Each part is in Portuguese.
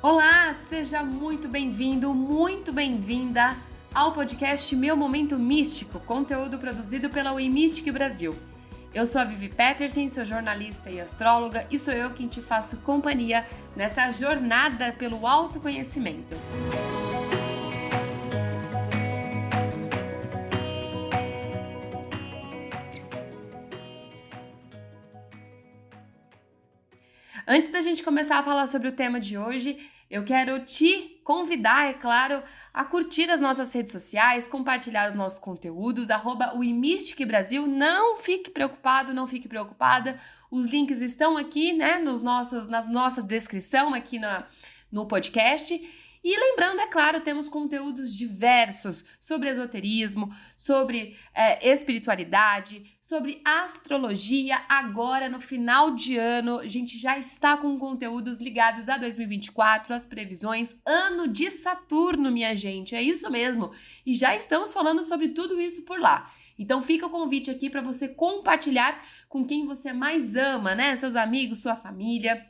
Olá, seja muito bem-vindo, muito bem-vinda ao podcast Meu Momento Místico, conteúdo produzido pela WeMystic Brasil. Eu sou a Vivi Petersen, sou jornalista e astróloga e sou eu quem te faço companhia nessa jornada pelo autoconhecimento. Antes da gente começar a falar sobre o tema de hoje, eu quero te convidar, é claro, a curtir as nossas redes sociais, compartilhar os nossos conteúdos, @WeMystic Brasil. Não fique preocupado, não fique preocupada. Os links estão aqui, né, na nossa descrição aqui no podcast. E lembrando, é claro, temos conteúdos diversos sobre esoterismo, sobre espiritualidade, sobre astrologia. Agora, no final de ano, a gente já está com conteúdos ligados a 2024, as previsões, ano de Saturno, minha gente, é isso mesmo. E já estamos falando sobre tudo isso por lá. Então fica o convite aqui para você compartilhar com quem você mais ama, né? Seus amigos, sua família.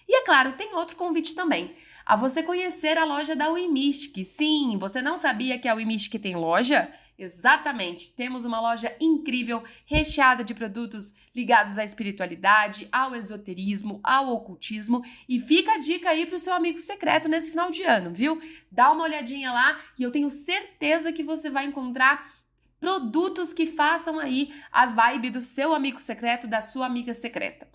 E é claro, tem outro convite também, a você conhecer a loja da WeMystic. Sim, você não sabia que a WeMystic tem loja? Exatamente, temos uma loja incrível, recheada de produtos ligados à espiritualidade, ao esoterismo, ao ocultismo. E fica a dica aí para o seu amigo secreto nesse final de ano, viu? Dá uma olhadinha lá e eu tenho certeza que você vai encontrar produtos que façam aí a vibe do seu amigo secreto, da sua amiga secreta.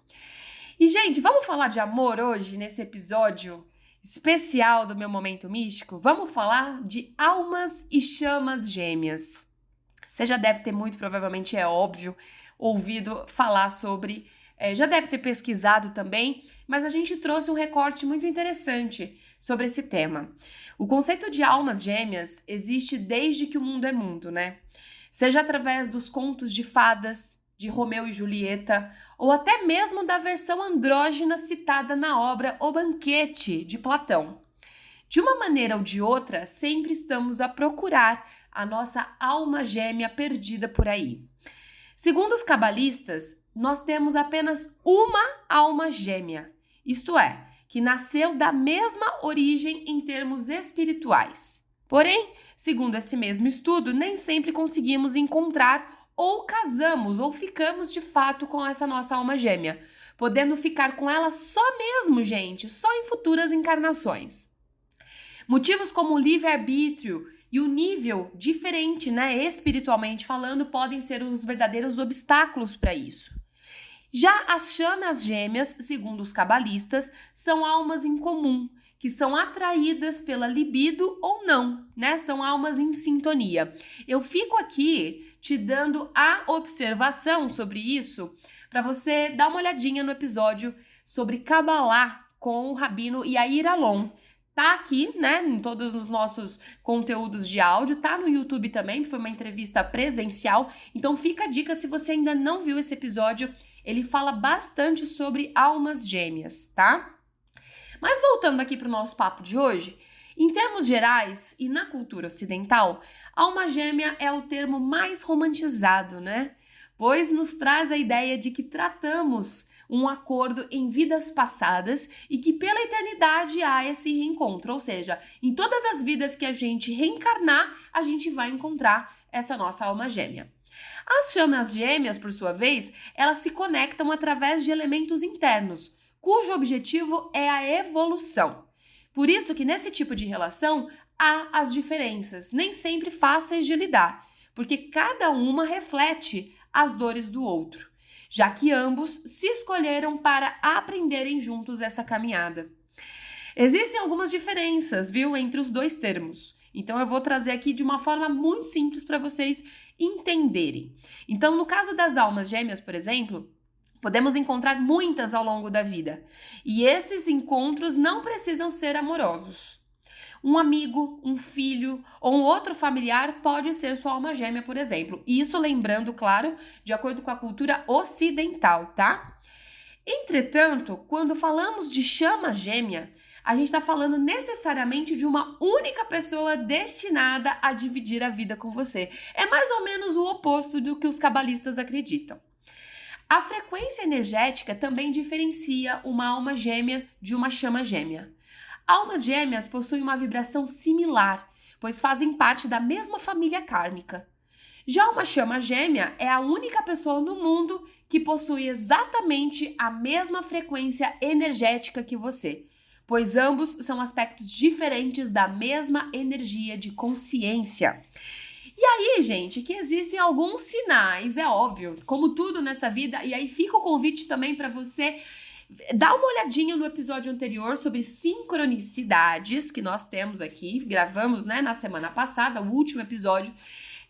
E, gente, vamos falar de amor hoje, nesse episódio especial do Meu Momento Místico? Vamos falar de almas e chamas gêmeas. Você já deve ter muito, provavelmente é óbvio, ouvido falar sobre, já deve ter pesquisado também, mas a gente trouxe um recorte muito interessante sobre esse tema. O conceito de almas gêmeas existe desde que o mundo é mundo, né? Seja através dos contos de fadas, de Romeu e Julieta, ou até mesmo da versão andrógina citada na obra O Banquete, de Platão. De uma maneira ou de outra, sempre estamos a procurar a nossa alma gêmea perdida por aí. Segundo os cabalistas, nós temos apenas uma alma gêmea, isto é, que nasceu da mesma origem em termos espirituais. Porém, segundo esse mesmo estudo, nem sempre conseguimos encontrar ou casamos ou ficamos de fato com essa nossa alma gêmea, podendo ficar com ela só mesmo, gente, só em futuras encarnações. Motivos como o livre-arbítrio e o nível diferente, né, espiritualmente falando, podem ser os verdadeiros obstáculos para isso. Já as chamas gêmeas, segundo os cabalistas, são almas em comum, que são atraídas pela libido ou não, né? São almas em sintonia. Eu fico aqui te dando a observação sobre isso para você dar uma olhadinha no episódio sobre Cabalá com o Rabino Yair Alon. Tá aqui, né, em todos os nossos conteúdos de áudio, tá no YouTube também, foi uma entrevista presencial. Então fica a dica, se você ainda não viu esse episódio, ele fala bastante sobre almas gêmeas, tá? Mas voltando aqui para o nosso papo de hoje, em termos gerais e na cultura ocidental, alma gêmea é o termo mais romantizado, né? Pois nos traz a ideia de que tratamos um acordo em vidas passadas e que pela eternidade há esse reencontro, ou seja, em todas as vidas que a gente reencarnar, a gente vai encontrar essa nossa alma gêmea. As chamas gêmeas, por sua vez, elas se conectam através de elementos internos, cujo objetivo é a evolução. Por isso que nesse tipo de relação há as diferenças, nem sempre fáceis de lidar, porque cada uma reflete as dores do outro, já que ambos se escolheram para aprenderem juntos essa caminhada. Existem algumas diferenças, viu, entre os dois termos. Então eu vou trazer aqui de uma forma muito simples para vocês entenderem. Então, no caso das almas gêmeas, por exemplo, podemos encontrar muitas ao longo da vida. E esses encontros não precisam ser amorosos. Um amigo, um filho ou um outro familiar pode ser sua alma gêmea, por exemplo. Isso lembrando, claro, de acordo com a cultura ocidental, tá? Entretanto, quando falamos de chama gêmea, a gente está falando necessariamente de uma única pessoa destinada a dividir a vida com você. É mais ou menos o oposto do que os cabalistas acreditam. A frequência energética também diferencia uma alma gêmea de uma chama gêmea. Almas gêmeas possuem uma vibração similar, pois fazem parte da mesma família kármica. Já uma chama gêmea é a única pessoa no mundo que possui exatamente a mesma frequência energética que você, pois ambos são aspectos diferentes da mesma energia de consciência. E aí, gente, que existem alguns sinais, é óbvio, como tudo nessa vida, e aí fica o convite também para você dar uma olhadinha no episódio anterior sobre sincronicidades que nós temos aqui, gravamos, né, na semana passada, o último episódio.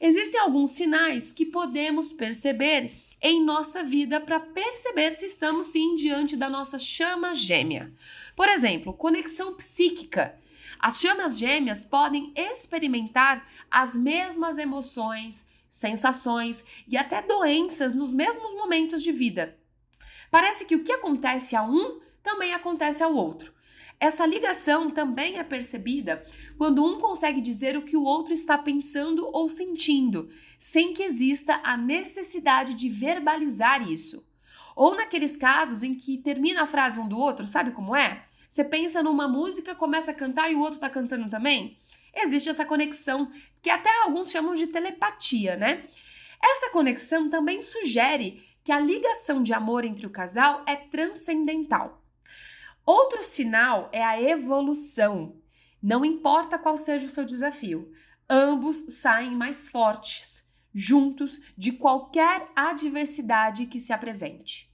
Existem alguns sinais que podemos perceber em nossa vida para perceber se estamos sim diante da nossa chama gêmea. Por exemplo, conexão psíquica. As chamas gêmeas podem experimentar as mesmas emoções, sensações e até doenças nos mesmos momentos de vida. Parece que o que acontece a um também acontece ao outro. Essa ligação também é percebida quando um consegue dizer o que o outro está pensando ou sentindo, sem que exista a necessidade de verbalizar isso. Ou naqueles casos em que termina a frase um do outro, sabe como é? Você pensa numa música, começa a cantar e o outro está cantando também? Existe essa conexão, que até alguns chamam de telepatia, né? Essa conexão também sugere que a ligação de amor entre o casal é transcendental. Outro sinal é a evolução. Não importa qual seja o seu desafio, ambos saem mais fortes, juntos, de qualquer adversidade que se apresente.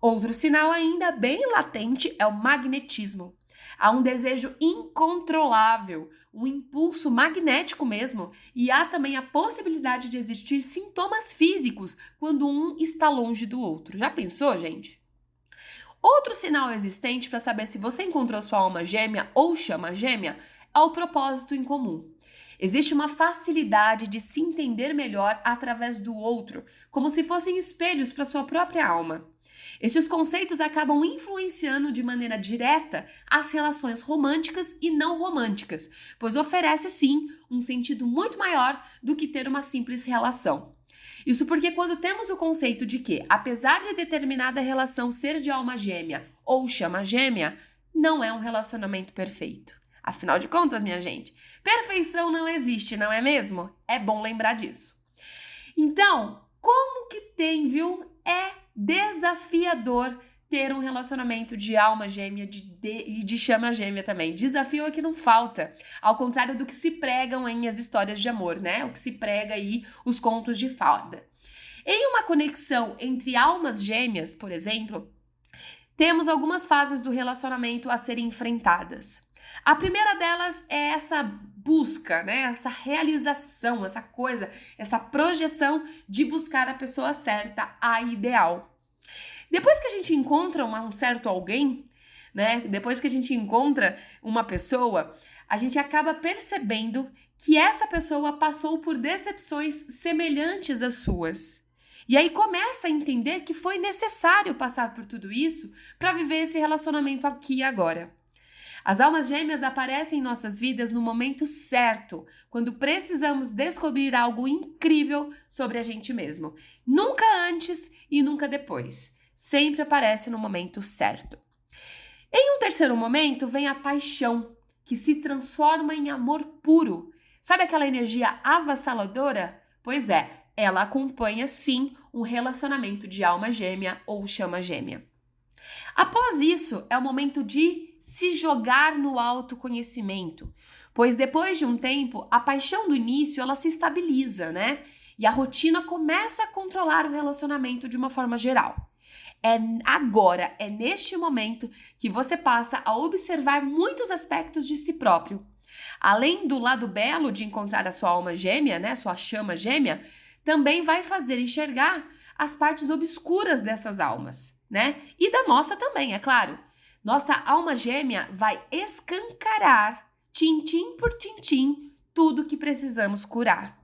Outro sinal ainda bem latente é o magnetismo. Há um desejo incontrolável, um impulso magnético mesmo, e há também a possibilidade de existir sintomas físicos quando um está longe do outro. Já pensou, gente? Outro sinal existente para saber se você encontrou sua alma gêmea ou chama gêmea é o propósito em comum. Existe uma facilidade de se entender melhor através do outro, como se fossem espelhos para sua própria alma. Estes conceitos acabam influenciando de maneira direta as relações românticas e não românticas, pois oferece sim um sentido muito maior do que ter uma simples relação. Isso porque quando temos o conceito de que, apesar de determinada relação ser de alma gêmea ou chama gêmea, não é um relacionamento perfeito. Afinal de contas, minha gente, perfeição não existe, não é mesmo? É bom lembrar disso. Então, como que tem, viu? É desafiador ter um relacionamento de alma gêmea e de chama gêmea também. Desafio é que não falta. Ao contrário do que se pregam em as histórias de amor, né? O que se prega aí, os contos de fada. Em uma conexão entre almas gêmeas, por exemplo, temos algumas fases do relacionamento a serem enfrentadas. A primeira delas é essa busca, né? Essa realização, essa coisa, essa projeção de buscar a pessoa certa, a ideal. Depois que a gente encontra um certo alguém, né? Depois que a gente encontra uma pessoa, a gente acaba percebendo que essa pessoa passou por decepções semelhantes às suas. E aí começa a entender que foi necessário passar por tudo isso para viver esse relacionamento aqui e agora. As almas gêmeas aparecem em nossas vidas no momento certo, quando precisamos descobrir algo incrível sobre a gente mesmo. Nunca antes e nunca depois. Sempre aparece no momento certo. Em um terceiro momento vem a paixão, que se transforma em amor puro. Sabe aquela energia avassaladora? Pois é, ela acompanha sim um relacionamento de alma gêmea ou chama gêmea. Após isso, é o momento de se jogar no autoconhecimento, pois depois de um tempo, a paixão do início ela se estabiliza, né? E a rotina começa a controlar o relacionamento de uma forma geral. É neste momento que você passa a observar muitos aspectos de si próprio. Além do lado belo de encontrar a sua alma gêmea, né, sua chama gêmea, também vai fazer enxergar as partes obscuras dessas almas, né? E da nossa também, é claro. Nossa alma gêmea vai escancarar, tintim por tintim, tudo que precisamos curar.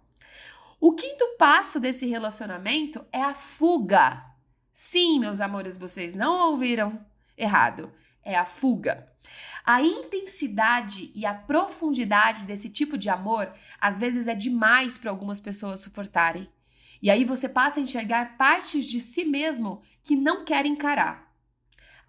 O quinto passo desse relacionamento é a fuga. Sim, meus amores, vocês não ouviram errado. É a fuga. A intensidade e a profundidade desse tipo de amor, às vezes, é demais para algumas pessoas suportarem. E aí você passa a enxergar partes de si mesmo que não quer encarar.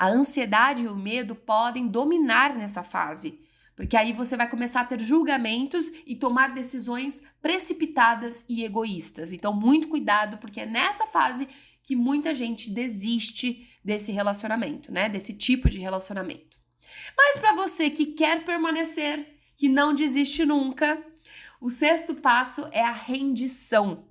A ansiedade e o medo podem dominar nessa fase, porque aí você vai começar a ter julgamentos e tomar decisões precipitadas e egoístas. Então, muito cuidado, porque é nessa fase que muita gente desiste desse relacionamento, né? Desse tipo de relacionamento. Mas para você que quer permanecer, que não desiste nunca, o 6º passo é a rendição.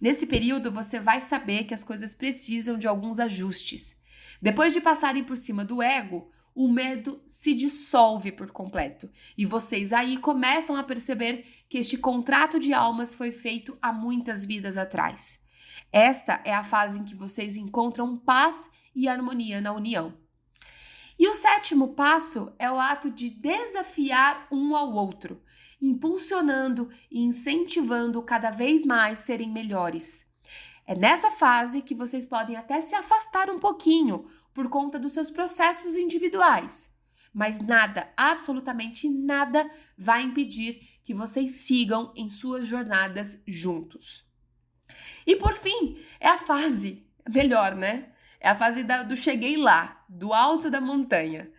Nesse período, você vai saber que as coisas precisam de alguns ajustes. Depois de passarem por cima do ego, o medo se dissolve por completo. E vocês aí começam a perceber que este contrato de almas foi feito há muitas vidas atrás. Esta é a fase em que vocês encontram paz e harmonia na união. E o 7º passo é o ato de desafiar um ao outro, impulsionando e incentivando cada vez mais serem melhores. É nessa fase que vocês podem até se afastar um pouquinho por conta dos seus processos individuais, mas nada, absolutamente nada, vai impedir que vocês sigam em suas jornadas juntos. E por fim, é a fase, melhor, né? É a fase do cheguei lá, do alto da montanha.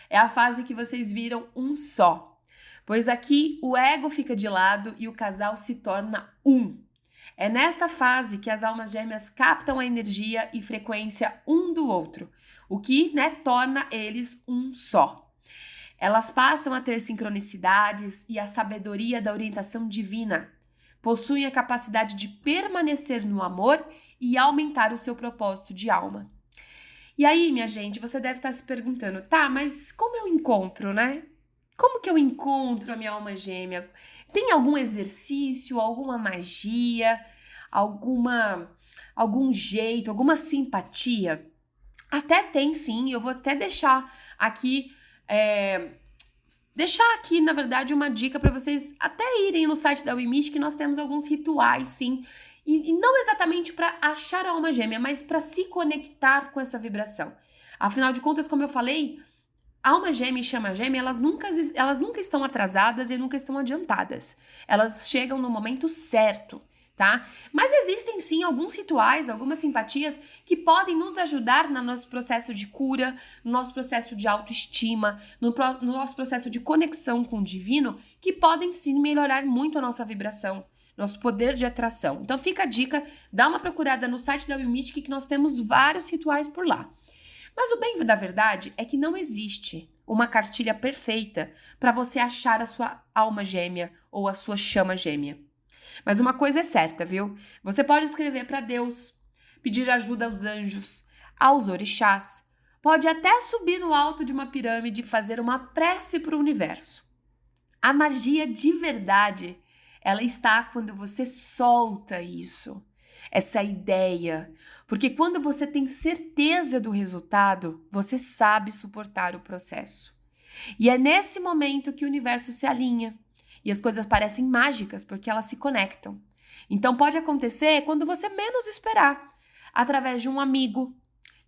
É a fase que vocês viram um só. Pois aqui o ego fica de lado e o casal se torna um. É nesta fase que as almas gêmeas captam a energia e frequência um do outro, o que, torna eles um só. Elas passam a ter sincronicidades e a sabedoria da orientação divina. Possuem a capacidade de permanecer no amor e aumentar o seu propósito de alma. E aí, minha gente, você deve estar se perguntando, tá, mas como eu encontro, né? Como que eu encontro a minha alma gêmea? Tem algum exercício, alguma magia, algum jeito, alguma simpatia? Até tem sim, eu vou até deixar aqui, na verdade, uma dica para vocês até irem no site da Wimish, que nós temos alguns rituais, sim, e não exatamente para achar a alma gêmea, mas para se conectar com essa vibração. Afinal de contas, como eu falei, alma gêmea e chama gêmea, elas nunca estão atrasadas e nunca estão adiantadas. Elas chegam no momento certo, tá? Mas existem sim alguns rituais, algumas simpatias que podem nos ajudar no nosso processo de cura, no nosso processo de autoestima, no nosso processo de conexão com o divino, que podem sim melhorar muito a nossa vibração, nosso poder de atração. Então fica a dica, dá uma procurada no site da Wimish, que nós temos vários rituais por lá. Mas o bem da verdade é que não existe uma cartilha perfeita para você achar a sua alma gêmea ou a sua chama gêmea. Mas uma coisa é certa, viu? Você pode escrever para Deus, pedir ajuda aos anjos, aos orixás, pode até subir no alto de uma pirâmide e fazer uma prece para o universo. A magia de verdade, ela está quando você solta isso. Essa ideia, porque quando você tem certeza do resultado, você sabe suportar o processo. E é nesse momento que o universo se alinha e as coisas parecem mágicas porque elas se conectam. Então pode acontecer quando você menos esperar, através de um amigo,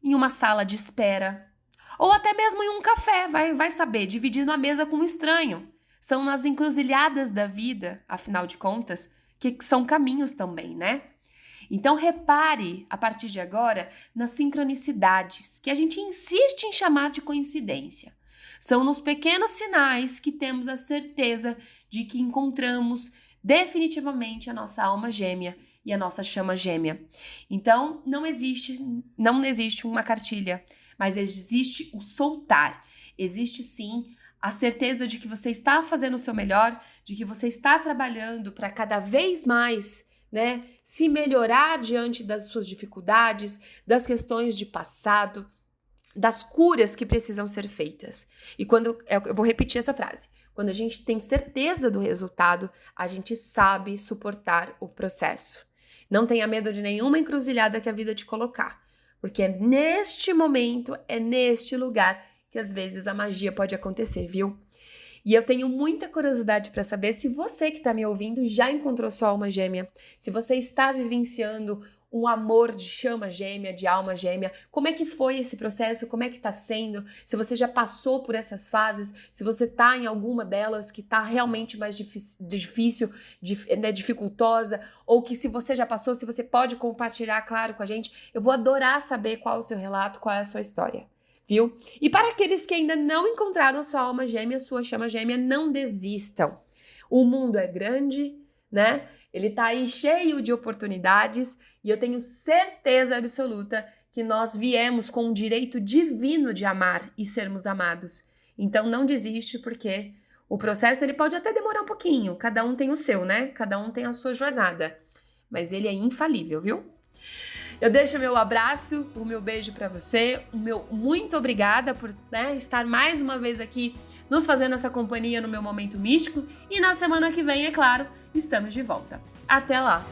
em uma sala de espera, ou até mesmo em um café, vai saber, dividindo a mesa com um estranho. São nas encruzilhadas da vida, afinal de contas, que são caminhos também, né? Então repare, a partir de agora, nas sincronicidades, que a gente insiste em chamar de coincidência. São nos pequenos sinais que temos a certeza de que encontramos definitivamente a nossa alma gêmea e a nossa chama gêmea. Então, não existe uma cartilha, mas existe o soltar. Existe sim a certeza de que você está fazendo o seu melhor, de que você está trabalhando para cada vez mais se melhorar diante das suas dificuldades, das questões de passado, das curas que precisam ser feitas. E eu vou repetir essa frase, quando a gente tem certeza do resultado, a gente sabe suportar o processo. Não tenha medo de nenhuma encruzilhada que a vida te colocar, porque é neste momento, é neste lugar que às vezes a magia pode acontecer, viu? E eu tenho muita curiosidade para saber se você que está me ouvindo já encontrou sua alma gêmea, se você está vivenciando um amor de chama gêmea, de alma gêmea, como é que foi esse processo, como é que está sendo, se você já passou por essas fases, se você está em alguma delas que está realmente mais difícil, dificultosa, ou que se você já passou, se você pode compartilhar, claro, com a gente, eu vou adorar saber qual é o seu relato, qual é a sua história. viu? E para aqueles que ainda não encontraram sua alma gêmea, sua chama gêmea, não desistam. O mundo é grande, né? Ele tá aí cheio de oportunidades e eu tenho certeza absoluta que nós viemos com o direito divino de amar e sermos amados. Então não desiste, porque o processo ele pode até demorar um pouquinho, cada um tem o seu, né? Cada um tem a sua jornada, mas ele é infalível, viu? Eu deixo o meu abraço, o meu beijo para você, o meu muito obrigada por estar mais uma vez aqui nos fazendo essa companhia no meu momento místico, e na semana que vem, é claro, estamos de volta. Até lá!